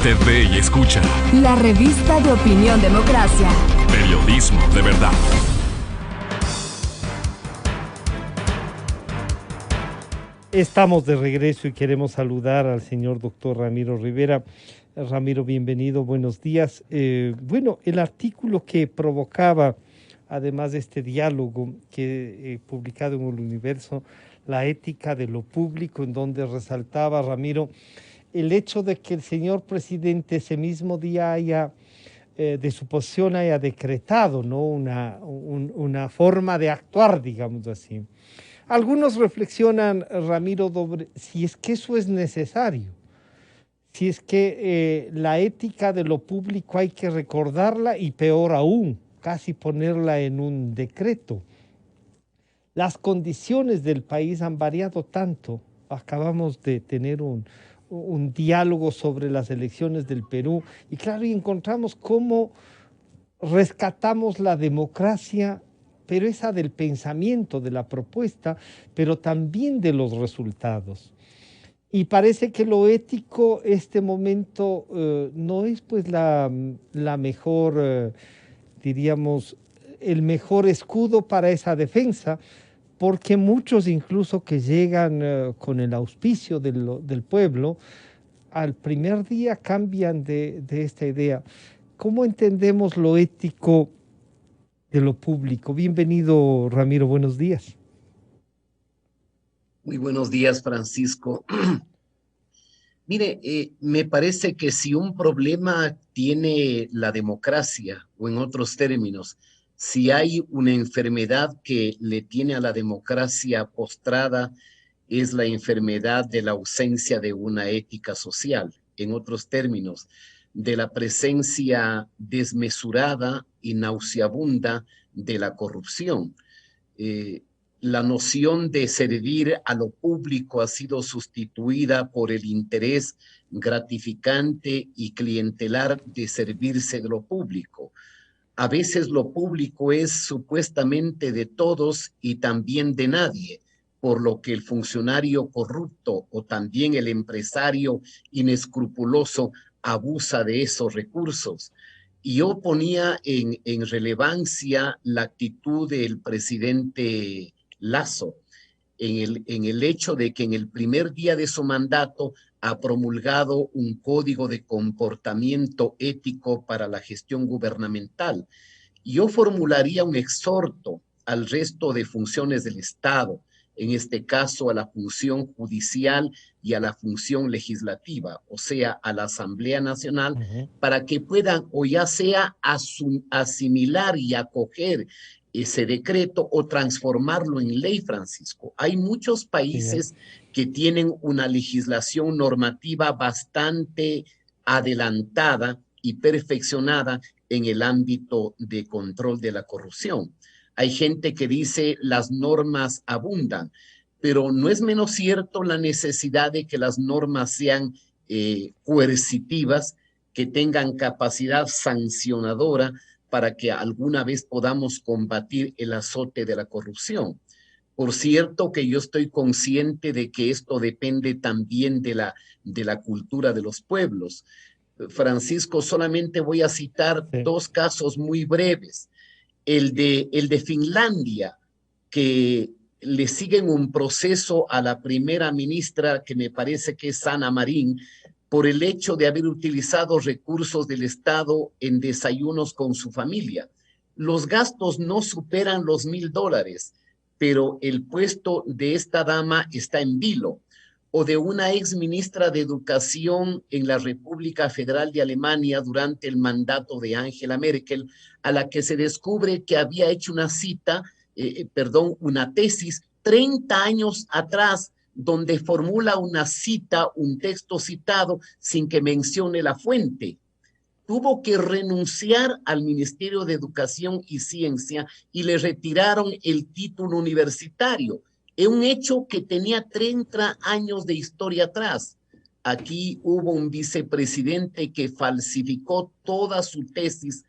Usted ve y escucha la revista de Opinión Democracia. periodismo de verdad. Estamos de regreso y queremos saludar al señor doctor Ramiro Rivera. Ramiro, bienvenido, buenos días. Bueno, el artículo que provocaba, además de este diálogo que he publicado en El Universo, la ética de lo público, en donde resaltaba, Ramiro, el hecho de que el señor presidente ese mismo día haya, de su posición haya decretado, ¿no?, una forma de actuar, digamos así. Algunos reflexionan, Ramiro, sobre si es que eso es necesario, si es que la ética de lo público hay que recordarla y peor aún, casi ponerla en un decreto. Las condiciones del país han variado tanto. Acabamos de tener un diálogo sobre las elecciones del Perú y claro, y encontramos cómo rescatamos la democracia, pero esa del pensamiento, de la propuesta, pero también de los resultados. Y parece que lo ético, este momento, no es pues la mejor, diríamos, el mejor escudo para esa defensa, porque muchos incluso que llegan con el auspicio del pueblo, al primer día cambian de esta idea. ¿Cómo entendemos lo ético de lo público? Bienvenido, Ramiro, buenos días. Muy buenos días, Francisco. Mire, me parece que si un problema tiene la democracia, o en otros términos, si hay una enfermedad que le tiene a la democracia postrada, es la enfermedad de la ausencia de una ética social. En otros términos, de la presencia desmesurada y nauseabunda de la corrupción. La noción de servir a lo público ha sido sustituida por el interés gratificante y clientelar de servirse de lo público. A veces lo público es supuestamente de todos y también de nadie, por lo que el funcionario corrupto o también el empresario inescrupuloso abusa de esos recursos. Y yo ponía en relevancia la actitud del presidente Lasso en el hecho de que en el primer día de su mandato ha promulgado un código de comportamiento ético para la gestión gubernamental. Yo formularía un exhorto al resto de funciones del Estado, en este caso a la función judicial y a la función legislativa, o sea, a la Asamblea Nacional, para que puedan o ya sea asimilar y acoger ese decreto o transformarlo en ley, Francisco. Hay muchos países que tienen una legislación normativa bastante adelantada y perfeccionada en el ámbito de control de la corrupción. Hay gente que dice las normas abundan, pero no es menos cierto la necesidad de que las normas sean coercitivas, que tengan capacidad sancionadora para que alguna vez podamos combatir el azote de la corrupción. Por cierto que yo estoy consciente de que esto depende también de la cultura de los pueblos. Francisco, solamente voy a citar dos casos muy breves. El de Finlandia, que le siguen un proceso a la primera ministra, que me parece que es Sanna Marin, por el hecho de haber utilizado recursos del Estado en desayunos con su familia. Los gastos no superan los $1,000, pero el puesto de esta dama está en vilo. O de una ex ministra de Educación en la República Federal de Alemania durante el mandato de Angela Merkel, a la que se descubre que había hecho una tesis 30 años atrás, donde formula una cita, un texto citado, sin que mencione la fuente. Tuvo que renunciar al Ministerio de Educación y Ciencia y le retiraron el título universitario. Es un hecho que tenía 30 años de historia atrás. Aquí hubo un vicepresidente que falsificó toda su tesis,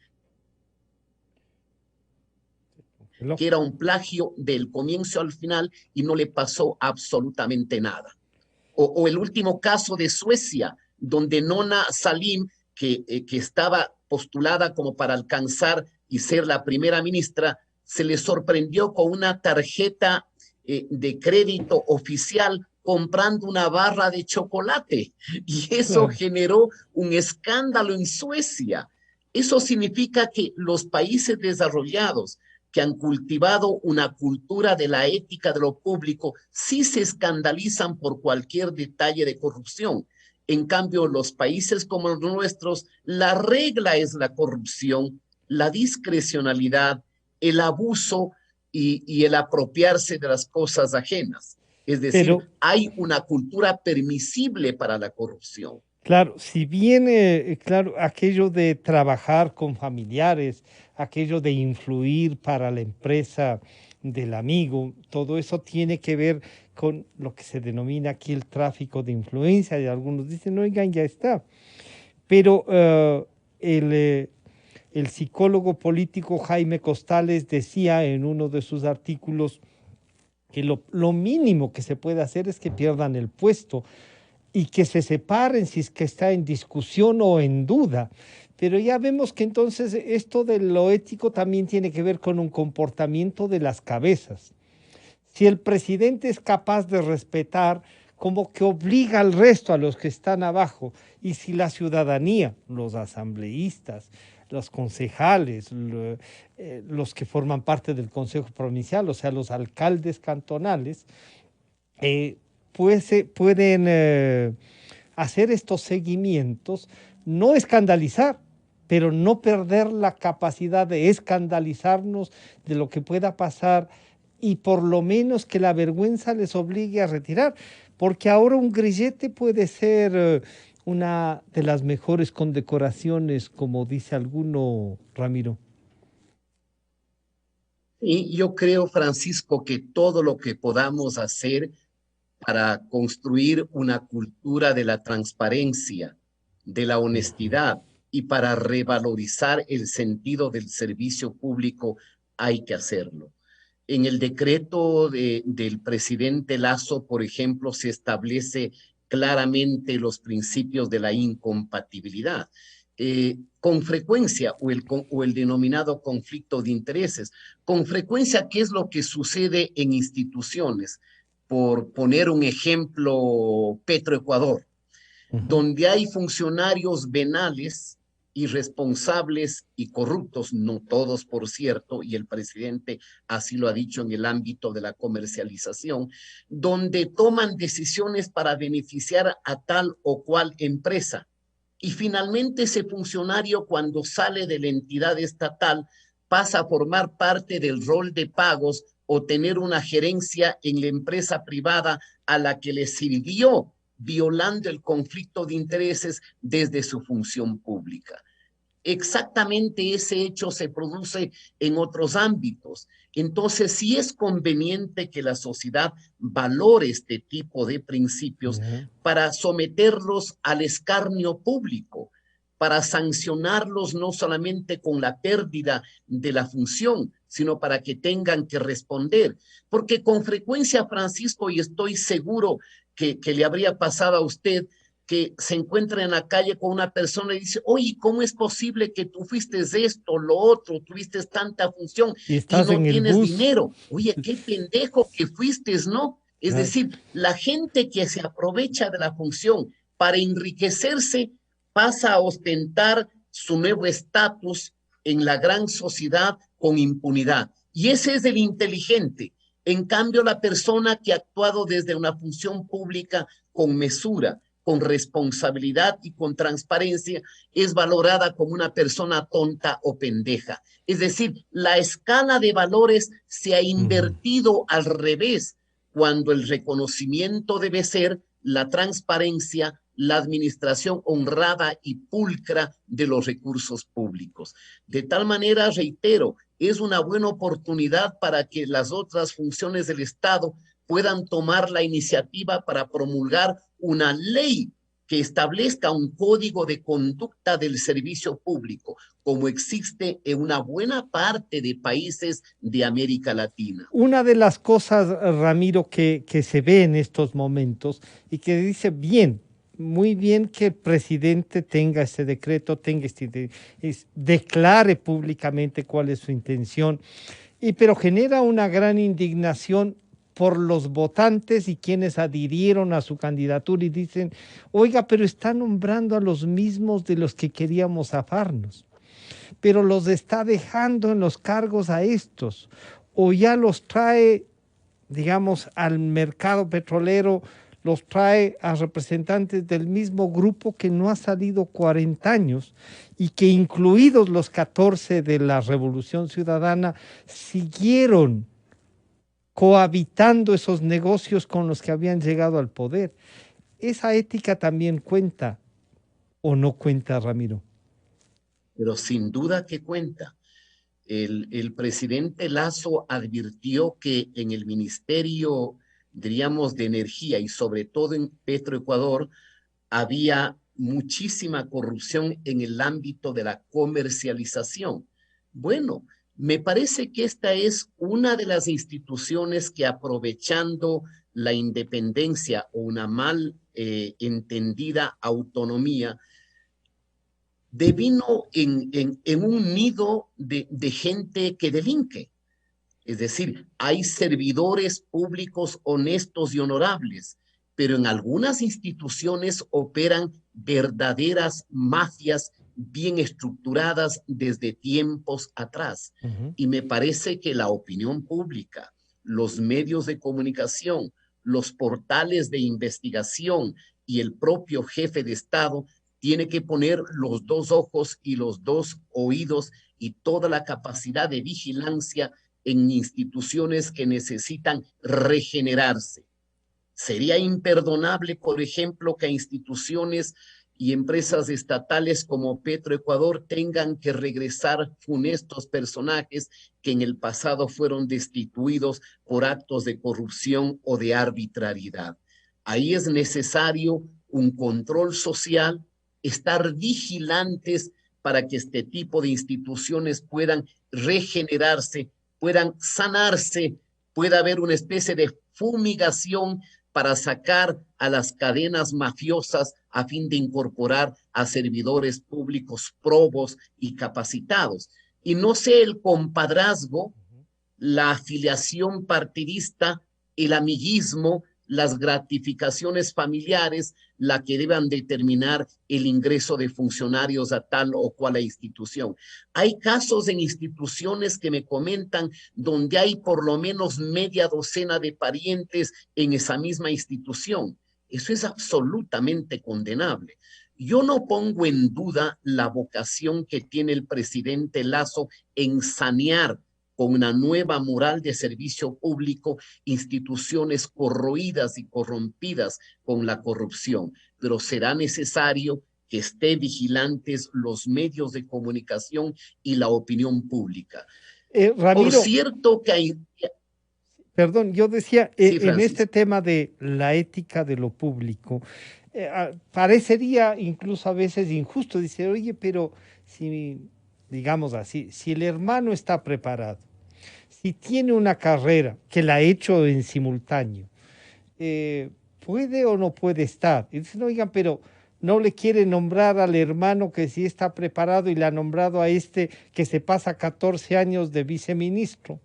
que era un plagio del comienzo al final, y no le pasó absolutamente nada. O el último caso de Suecia, donde Nona Salim, que estaba postulada como para alcanzar y ser la primera ministra, se le sorprendió con una tarjeta de crédito oficial comprando una barra de chocolate, y eso Claro. generó un escándalo en Suecia. Eso significa que los países desarrollados que han cultivado una cultura de la ética de lo público sí se escandalizan por cualquier detalle de corrupción. En cambio, los países como los nuestros, la regla es la corrupción, la discrecionalidad, el abuso y el apropiarse de las cosas ajenas. Es decir, Pero hay una cultura permisible para la corrupción. claro, si bien, claro, aquello de trabajar con familiares, aquello de influir para la empresa del amigo, todo eso tiene que ver con lo que se denomina aquí el tráfico de influencia, y algunos dicen, oigan, ya está. Pero el psicólogo político Jaime Costales decía en uno de sus artículos que lo mínimo que se puede hacer es que pierdan el puesto y que se separen si es que está en discusión o en duda. Pero ya vemos que entonces esto de lo ético también tiene que ver con un comportamiento de las cabezas. Si el presidente es capaz de respetar, como que obliga al resto, a los que están abajo, y si la ciudadanía, los asambleístas, los concejales, los que forman parte del Consejo Provincial, o sea, los alcaldes cantonales, pues pueden hacer estos seguimientos, no escandalizar, pero no perder la capacidad de escandalizarnos de lo que pueda pasar, y por lo menos que la vergüenza les obligue a retirar, porque ahora un grillete puede ser una de las mejores condecoraciones, como dice alguno, Ramiro. Y yo creo, Francisco, que todo lo que podamos hacer para construir una cultura de la transparencia, de la honestidad y para revalorizar el sentido del servicio público, hay que hacerlo. En el decreto del presidente Lasso, por ejemplo, se establece claramente los principios de la incompatibilidad. Con frecuencia, o el denominado conflicto de intereses. Con frecuencia, ¿qué es lo que sucede en instituciones? Por poner un ejemplo, Petroecuador, donde hay funcionarios venales, irresponsables y corruptos, no todos, por cierto, y el presidente así lo ha dicho en el ámbito de la comercialización, donde toman decisiones para beneficiar a tal o cual empresa. Y finalmente ese funcionario, cuando sale de la entidad estatal, pasa a formar parte del rol de pagos o tener una gerencia en la empresa privada a la que le sirvió, violando el conflicto de intereses desde su función pública. Exactamente ese hecho se produce en otros ámbitos. Entonces, sí es conveniente que la sociedad valore este tipo de principios para someterlos al escarnio público, para sancionarlos no solamente con la pérdida de la función, sino para que tengan que responder. Porque con frecuencia, Francisco, y estoy seguro que le habría pasado a usted, que se encuentra en la calle con una persona y dice, oye, ¿cómo es posible que tú fuiste esto, lo otro, tuviste tanta función Y y estás no en el tienes bus. dinero? Oye, qué pendejo que fuiste, ¿no? Es decir, la gente que se aprovecha de la función para enriquecerse pasa a ostentar su nuevo estatus en la gran sociedad con impunidad. Y ese es el inteligente. En cambio, la persona que ha actuado desde una función pública con mesura, con responsabilidad y con transparencia, es valorada como una persona tonta o pendeja. Es decir, la escala de valores se ha invertido al revés, cuando el reconocimiento debe ser la transparencia, la administración honrada y pulcra de los recursos públicos. De tal manera, reitero, es una buena oportunidad para que las otras funciones del Estado puedan tomar la iniciativa para promulgar una ley que establezca un código de conducta del servicio público, como existe en una buena parte de países de América Latina. Una de las cosas, Ramiro, que se ve en estos momentos y que dice bien, muy bien que el presidente tenga ese decreto, declare públicamente cuál es su intención, pero genera una gran indignación por los votantes y quienes adhirieron a su candidatura y dicen, oiga, pero está nombrando a los mismos de los que queríamos zafarnos, pero los está dejando en los cargos a estos, o ya los trae, digamos, al mercado petrolero, los trae a representantes del mismo grupo que no ha salido 40 años y que, incluidos los 14 de la Revolución Ciudadana, siguieron cohabitando esos negocios con los que habían llegado al poder. ¿Esa ética también cuenta o no cuenta, Ramiro? Pero sin duda que cuenta. El presidente Lasso advirtió que en el Ministerio, diríamos, de Energía y sobre todo en Petroecuador, había muchísima corrupción en el ámbito de la comercialización. Bueno, me parece que esta es una de las instituciones que, aprovechando la independencia o una mal entendida autonomía, devino en un nido de gente que delinque. Es decir, hay servidores públicos honestos y honorables, pero en algunas instituciones operan verdaderas mafias bien estructuradas desde tiempos atrás. Y me parece que la opinión pública, los medios de comunicación, los portales de investigación y el propio jefe de Estado tiene que poner los dos ojos y los dos oídos y toda la capacidad de vigilancia en instituciones que necesitan regenerarse. Sería imperdonable, por ejemplo, que instituciones y empresas estatales como Petroecuador tengan que regresar funestos personajes que en el pasado fueron destituidos por actos de corrupción o de arbitrariedad. Ahí es necesario un control social, estar vigilantes para que este tipo de instituciones puedan regenerarse, puedan sanarse, pueda haber una especie de fumigación para sacar a las cadenas mafiosas a fin de incorporar a servidores públicos probos y capacitados. Y no sea el compadrazgo, la afiliación partidista, el amiguismo, las gratificaciones familiares, la que deban determinar el ingreso de funcionarios a tal o cual institución. Hay casos en instituciones que me comentan donde hay por lo menos media docena de parientes en esa misma institución. Eso es absolutamente condenable. Yo no pongo en duda la vocación que tiene el presidente Lasso en sanear con una nueva moral de servicio público instituciones corroídas y corrompidas con la corrupción, pero será necesario que estén vigilantes los medios de comunicación y la opinión pública. Ramiro, por cierto que hay... Perdón, yo decía, sí, en este tema de la ética de lo público, parecería incluso a veces injusto, dice, oye, pero si, digamos así, si el hermano está preparado, si tiene una carrera que la ha hecho en simultáneo, ¿puede o no puede estar? Y dicen, oigan, pero no le quiere nombrar al hermano que sí está preparado y le ha nombrado a este que se pasa 14 años de viceministro.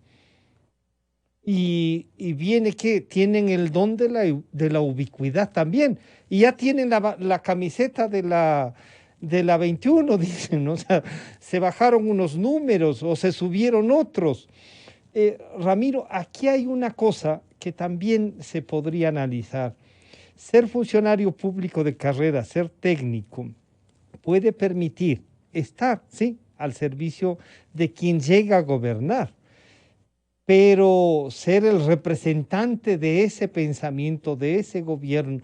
Y viene que tienen el don de la ubicuidad también. Y ya tienen la camiseta de la 21, dicen, ¿no? O sea, se bajaron unos números o se subieron otros. Ramiro, aquí hay una cosa que también se podría analizar. Ser funcionario público de carrera, ser técnico, puede permitir estar, sí, al servicio de quien llega a gobernar, pero ser el representante de ese pensamiento, de ese gobierno,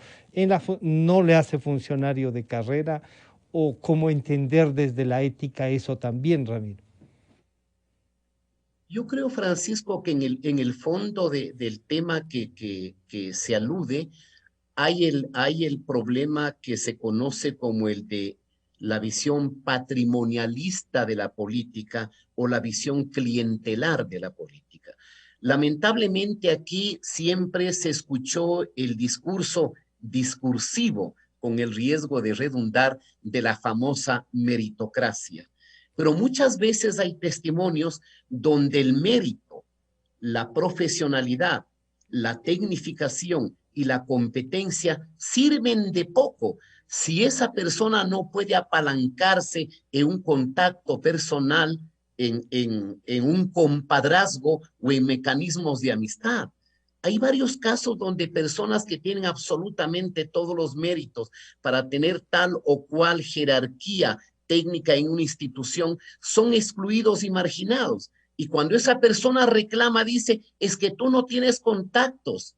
no le hace funcionario de carrera, o cómo entender desde la ética eso también, Ramiro. Yo creo, Francisco, que en el fondo del tema que se alude, hay el problema que se conoce como el de la visión patrimonialista de la política o la visión clientelar de la política. Lamentablemente aquí siempre se escuchó el discurso discursivo con el riesgo de redundar de la famosa meritocracia. Pero muchas veces hay testimonios donde el mérito, la profesionalidad, la tecnificación y la competencia sirven de poco si esa persona no puede apalancarse en un contacto personal, en un compadrazgo o en mecanismos de amistad. Hay varios casos donde personas que tienen absolutamente todos los méritos para tener tal o cual jerarquía técnica en una institución son excluidos y marginados. Y cuando esa persona reclama, dice, es que tú no tienes contactos,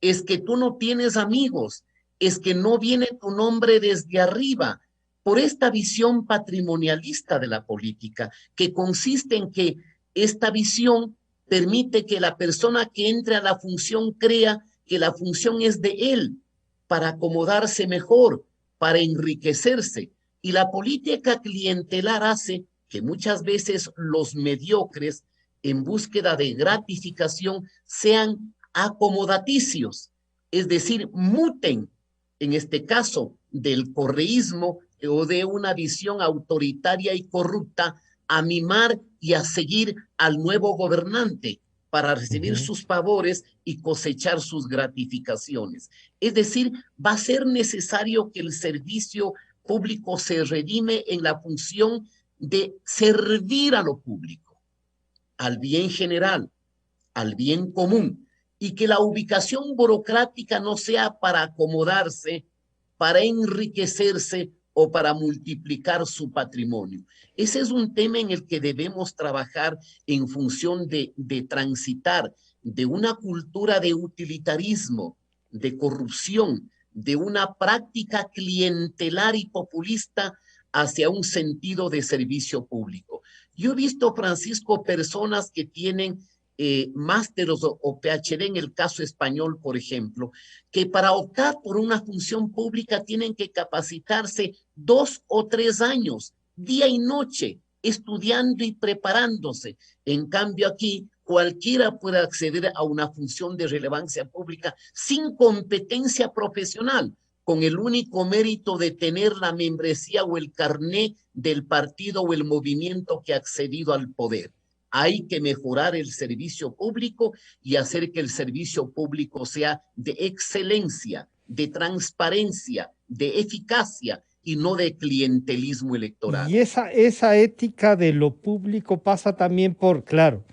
es que tú no tienes amigos, es que no viene tu nombre desde arriba, por esta visión patrimonialista de la política, que consiste en que esta visión permite que la persona que entre a la función crea que la función es de él, para acomodarse mejor, para enriquecerse. Y la política clientelar hace que muchas veces los mediocres, en búsqueda de gratificación, sean acomodaticios, es decir, muten, en este caso, del correísmo o de una visión autoritaria y corrupta, a mimar y a seguir al nuevo gobernante para recibir sus favores y cosechar sus gratificaciones. Es decir, va a ser necesario que el servicio público se redime en la función de servir a lo público, al bien general, al bien común, y que la ubicación burocrática no sea para acomodarse, para enriquecerse o para multiplicar su patrimonio. Ese es un tema en el que debemos trabajar en función de transitar de una cultura de utilitarismo, de corrupción, de una práctica clientelar y populista hacia un sentido de servicio público. Yo he visto, Francisco, personas que tienen másteres o PhD en el caso español, por ejemplo, que para optar por una función pública tienen que capacitarse 2 o 3 años, día y noche, estudiando y preparándose. En cambio aquí, cualquiera puede acceder a una función de relevancia pública sin competencia profesional, con el único mérito de tener la membresía o el carné del partido o el movimiento que ha accedido al poder. Hay que mejorar el servicio público y hacer que el servicio público sea de excelencia, de transparencia, de eficacia y no de clientelismo electoral. Y esa ética de lo público pasa también por, claro,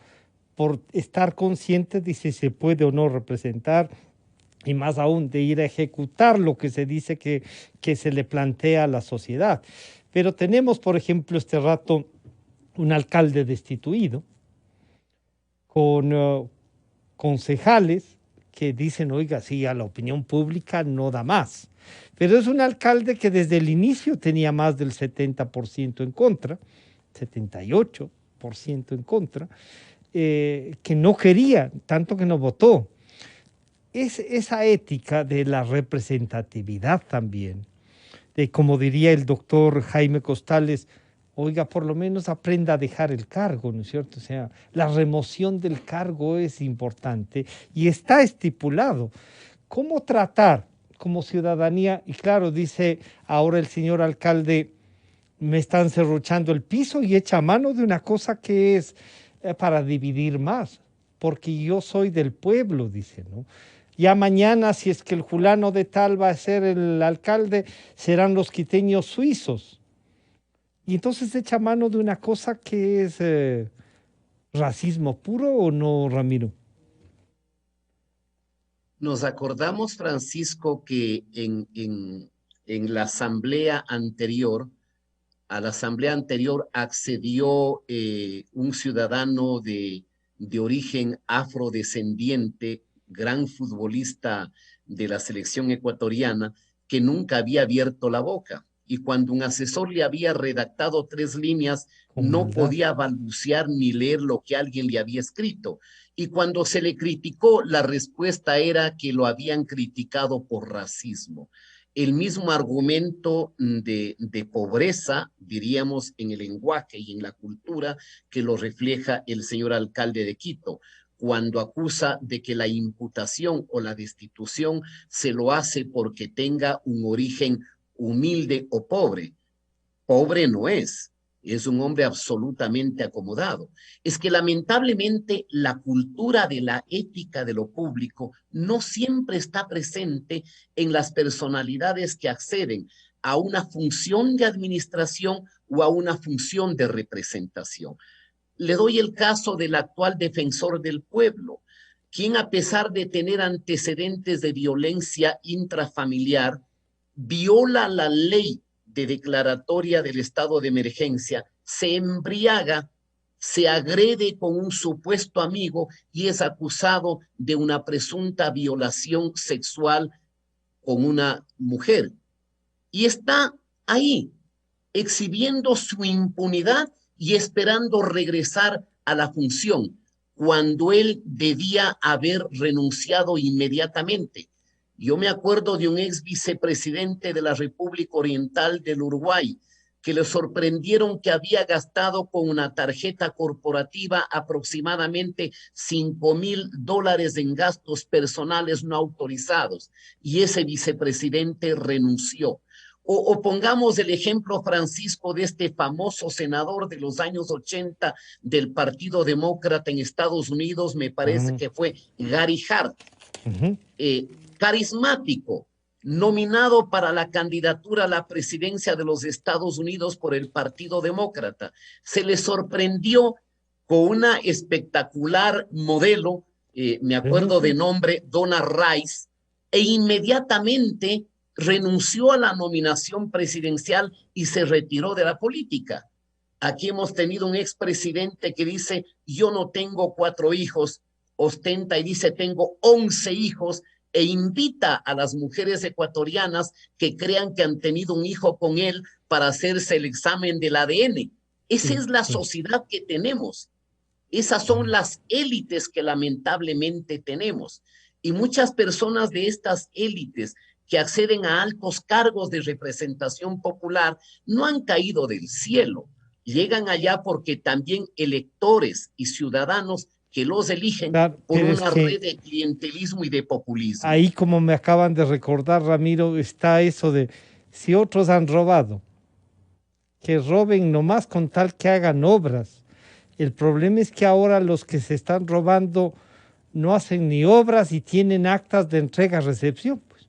por estar consciente de si se puede o no representar, y más aún de ir a ejecutar lo que se dice que se le plantea a la sociedad. Pero tenemos, por ejemplo, este rato un alcalde destituido, con concejales que dicen, oiga, sí, a la opinión pública no da más. Pero es un alcalde que desde el inicio tenía más del 70% en contra, 78% en contra, que no quería, tanto que no votó. Es esa ética de la representatividad también, de como diría el doctor Jaime Costales, oiga, por lo menos aprenda a dejar el cargo, ¿no es cierto? O sea, la remoción del cargo es importante y está estipulado. ¿Cómo tratar como ciudadanía? Y claro, dice ahora el señor alcalde, me están serruchando el piso y echa mano de una cosa que es para dividir más, porque yo soy del pueblo, dice, ¿no? Ya mañana, si es que el fulano de tal va a ser el alcalde, serán los quiteños suizos. Y entonces echa mano de una cosa que es racismo puro, ¿o no, Ramiro? Nos acordamos, Francisco, que en la asamblea anterior, a la asamblea anterior accedió un ciudadano de origen afrodescendiente, gran futbolista de la selección ecuatoriana, que nunca había abierto la boca. Y cuando un asesor le había redactado 3 líneas, Con no maldad. podía balbucear ni leer lo que alguien le había escrito. Y cuando se le criticó, la respuesta era que lo habían criticado por racismo. El mismo argumento de pobreza, diríamos, en el lenguaje y en la cultura, que lo refleja el señor alcalde de Quito. cuando acusa de que la imputación o la destitución se lo hace porque tenga un origen humilde o pobre. Pobre no es un hombre absolutamente acomodado. Es que lamentablemente la cultura de la ética de lo público no siempre está presente en las personalidades que acceden a una función de administración o a una función de representación. Le doy el caso del actual defensor del pueblo, quien a pesar de tener antecedentes de violencia intrafamiliar, viola la ley de declaratoria del estado de emergencia, se embriaga, se agrede con un supuesto amigo y es acusado de una presunta violación sexual con una mujer. Y está ahí, exhibiendo su impunidad y esperando regresar a la función, cuando él debía haber renunciado inmediatamente. Yo me acuerdo de un ex vicepresidente de la República Oriental del Uruguay, que le sorprendieron que había gastado con una tarjeta corporativa aproximadamente $5,000 en gastos personales no autorizados, y ese vicepresidente renunció. O pongamos el ejemplo, Francisco, de este famoso senador de los años 80 del Partido Demócrata en Estados Unidos, me parece que fue Gary Hart, carismático, nominado para la candidatura a la presidencia de los Estados Unidos por el Partido Demócrata. Se le sorprendió con una espectacular modelo, me acuerdo de nombre, Donna Rice, e inmediatamente renunció a la nominación presidencial y se retiró de la política. Aquí hemos tenido un expresidente que dice, yo no tengo 4 hijos, ostenta y dice, tengo 11 hijos, e invita a las mujeres ecuatorianas que crean que han tenido un hijo con él para hacerse el examen del ADN. Esa es la sociedad que tenemos. Esas son las élites que lamentablemente tenemos. Y muchas personas de estas élites que acceden a altos cargos de representación popular no han caído del cielo. Llegan allá porque también electores y ciudadanos que los eligen por una red de clientelismo y de populismo. Ahí, como me acaban de recordar, Ramiro, está eso de si otros han robado, que roben nomás con tal que hagan obras. El problema es que ahora los que se están robando no hacen ni obras y tienen actas de entrega-recepción. Pues.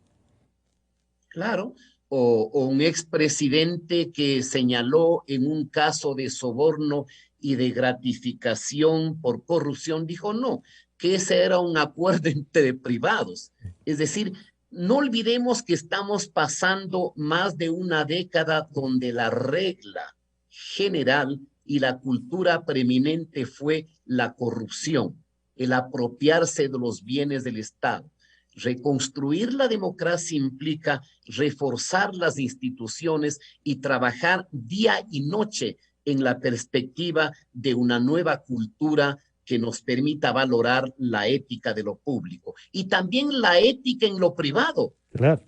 Claro, o un expresidente que señaló en un caso de soborno y de gratificación por corrupción, dijo no, que ese era un acuerdo entre privados. Es decir, no olvidemos que estamos pasando más de una década donde la regla general y la cultura preeminente fue la corrupción, el apropiarse de los bienes del Estado. Reconstruir la democracia implica reforzar las instituciones y trabajar día y noche en la perspectiva de una nueva cultura que nos permita valorar la ética de lo público y también la ética en lo privado,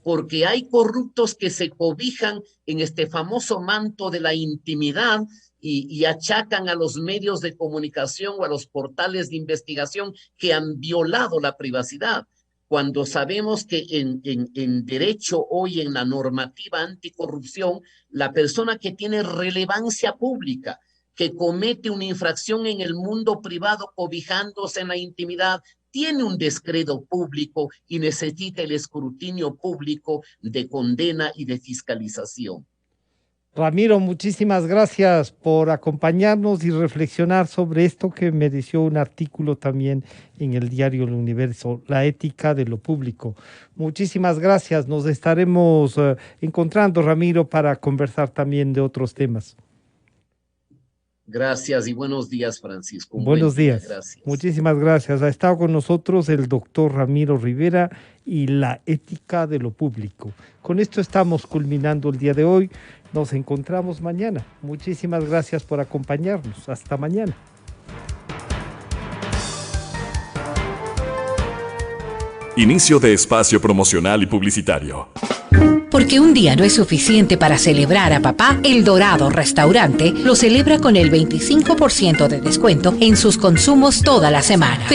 porque hay corruptos que se cobijan en este famoso manto de la intimidad y achacan a los medios de comunicación o a los portales de investigación que han violado la privacidad. Cuando sabemos que en derecho hoy, en la normativa anticorrupción, la persona que tiene relevancia pública, que comete una infracción en el mundo privado cobijándose en la intimidad, tiene un descrédito público y necesita el escrutinio público de condena y de fiscalización. Ramiro, muchísimas gracias por acompañarnos y reflexionar sobre esto que mereció un artículo también en el diario El Universo, la ética de lo público. Muchísimas gracias. Nos estaremos encontrando, Ramiro, para conversar también de otros temas. Gracias y buenos días, Francisco. Buenos días. Gracias. Muchísimas gracias. Ha estado con nosotros el doctor Ramiro Rivera y la ética de lo público. Con esto estamos culminando el día de hoy. Nos encontramos mañana. Muchísimas gracias por acompañarnos. Hasta mañana. Inicio de espacio promocional y publicitario. Porque un día no es suficiente para celebrar a papá, El Dorado Restaurante lo celebra con el 25% de descuento en sus consumos toda la semana.